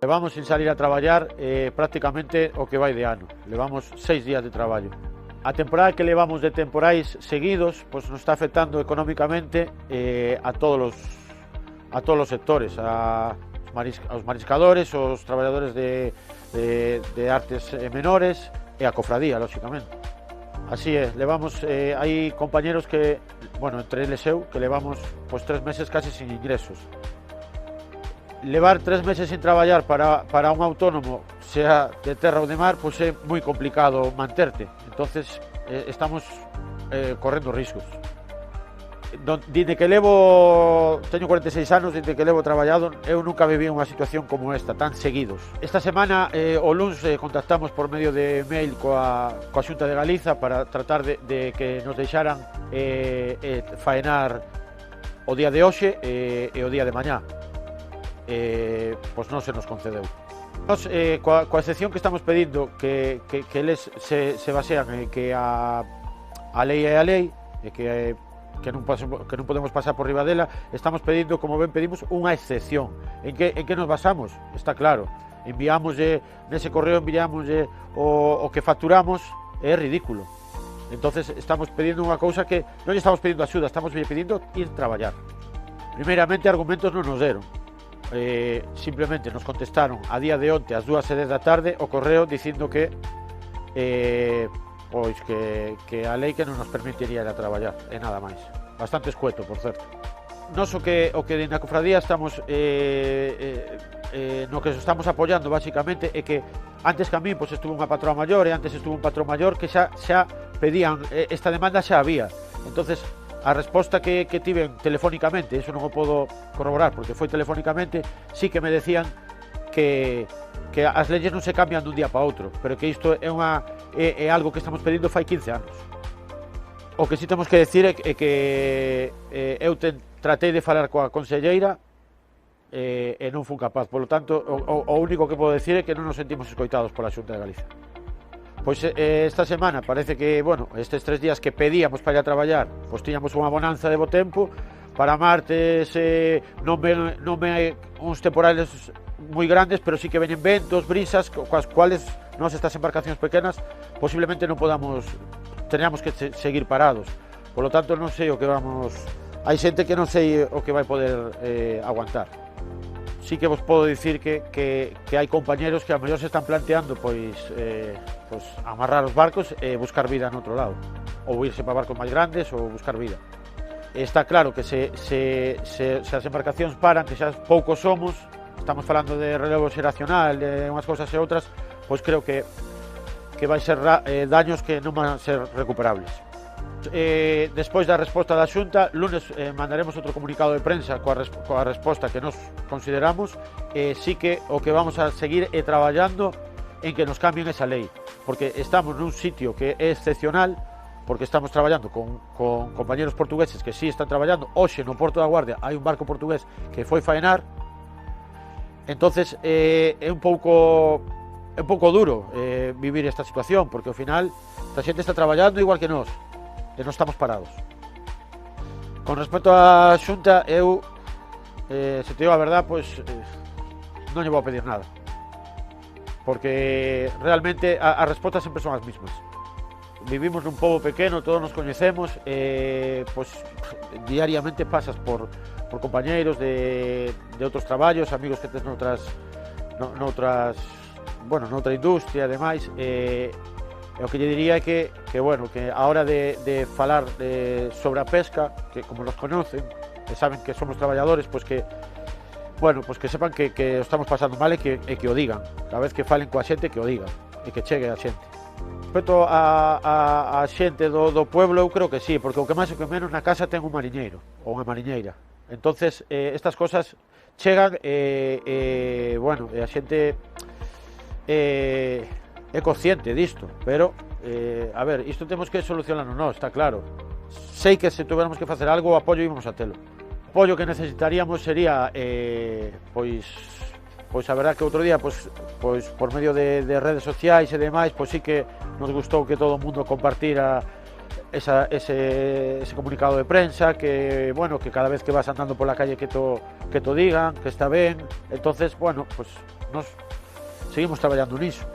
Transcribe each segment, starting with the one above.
Levamos sin salir a traballar prácticamente o que vai de ano. Levamos 6 días de traballo. A temporada que levamos de temporais seguidos pois nos está afectando económicamente a todos os sectores, aos mariscadores, aos traballadores de artes menores e a cofradía, lóxicamente. Así é, levamos, hai compañeros que, bueno, entre eles eu, que levamos pois 3 meses casi sin ingresos. Levar 3 meses sin traballar para un autónomo, sea de terra ou de mar, pois é moi complicado manterte. Entonces estamos correndo riscos. Dende que teño 46 anos, dende que levo traballado, eu nunca viví unha situación como esta, tan seguidos. Esta semana, o luns, contactamos por medio de mail coa Xunta de Galiza para tratar de que nos deixaran faenar o día de hoxe e o día de mañá. Pois non se nos concedeu. Nos, coa excepción que estamos pedindo que eles se basean en que a lei é a lei e que non podemos pasar por riba dela, estamos pedindo, como ben pedimos, unha excepción. En que nos basamos? Está claro, nese correo enviámoslle o que facturamos, é ridículo. Entonces estamos pedindo unha cousa que non lle estamos pedindo axuda, estamos pedindo ir traballar. Primeiramente, argumentos non nos deron. Simplemente nos contestaron a día de onte ás 2:10 da tarde o correo dicindo que pois que a lei que non nos permitiría ir a traballar e nada máis. Bastante escueto, por certo. Nos o que na cofradía estamos no que estamos apoiando basicamente é que antes que a mí pois estuvo unha patroa maior e antes estuvo un patrón maior que xa pedían, esta demanda xa había. Entonces a resposta que tiven telefónicamente, eso non o podo corroborar porque foi telefónicamente, sí que me decían que as leyes non se cambian dun día para outro, pero que isto é algo que estamos pedindo fai 15 anos. O que sí temos que decir é que eu tratei de falar coa conselleira e non fun capaz, polo tanto o único que podo decir é que non nos sentimos escoitados pola Xunta de Galiza. Pois esta semana parece que, bueno, estes 3 días que pedíamos para ir a traballar, pois tiñamos unha bonanza de bo tempo. Para martes non ven uns temporales moi grandes, pero sí que veñen ventos, brisas, coas cuales nós estas embarcacións pequenas posiblemente non teníamos que seguir parados. Por lo tanto, non sei o que vamos... Hai xente que non sei o que vai poder aguantar. Sí que vos podo dicir que hai compañeros que a mellor se están planteando pois amarrar os barcos e buscar vida no outro lado, ou irse para barcos máis grandes ou buscar vida. Está claro que se as embarcacións paran, que xa poucos somos, estamos falando de relevo xeracional, de unhas cousas e outras, pois creo que vai ser daños que non van a ser recuperables. Despois da resposta da Xunta, lunes mandaremos outro comunicado de prensa coa resposta que nos consideramos, sí que o que vamos a seguir é traballando en que nos cambien esa lei, porque estamos nun sitio que é excepcional, porque estamos traballando con compañeros portugueses que sí están traballando. Hoxe no Porto da Guardia hai un barco portugués que foi faenar. Entonces é un pouco duro vivir esta situación, porque ao final a xente está traballando igual que nós e non estamos parados. Con respecto á Xunta, eu se te digo a verdad, pois non lle vou a pedir nada, porque realmente as respostas sempre son as mismas. Vivimos nun pobo pequeno, todos nos coñecemos, pois diariamente pasas por compañeiros de outros traballos, amigos que tes noutra industria e demais, o que lle diría é que a hora de falar sobre a pesca, que como nos conocen e saben que somos traballadores, pois que sepan que estamos pasando mal e que o digan. Cada vez que falen coa xente, que o digan e que chegue a xente. Respecto a xente do pueblo, eu creo que sí, porque o que máis e o que menos na casa ten un mariñeiro ou unha mariñeira. Entonces estas cosas chegan e a xente é consciente disto, pero a ver, isto temos que solucionarlo nós, está claro. Sei que se tuviéramos que facer algo, o apoio íbamos a telo. O apoio que necesitaríamos sería pois a verdad que outro día pois por medio de redes sociais e demais, pois sí que nos gustou que todo o mundo compartira ese comunicado de prensa, que bueno, que cada vez que vas andando por la calle que te digan, que está ben. Entonces, bueno, pues nos seguimos traballando niso.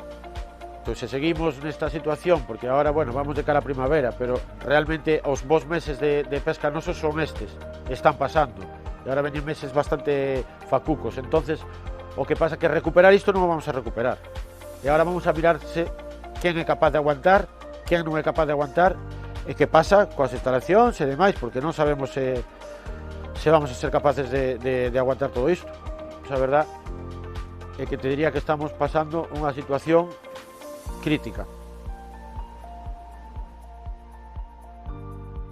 Entón, se seguimos nesta situación, porque ahora, bueno, vamos de cara a primavera, pero realmente os bons meses de pesca nosos son estes, están pasando, e ahora veñen meses bastante facucos. Entonces, o que pasa que recuperar isto non o vamos a recuperar, e agora vamos a mirarse quen é capaz de aguantar, quen non é capaz de aguantar, e que pasa coas instalacións e demais, porque non sabemos se vamos a ser capaces de aguantar todo isto. Pois a verdad é que te diría que estamos pasando unha situación crítica.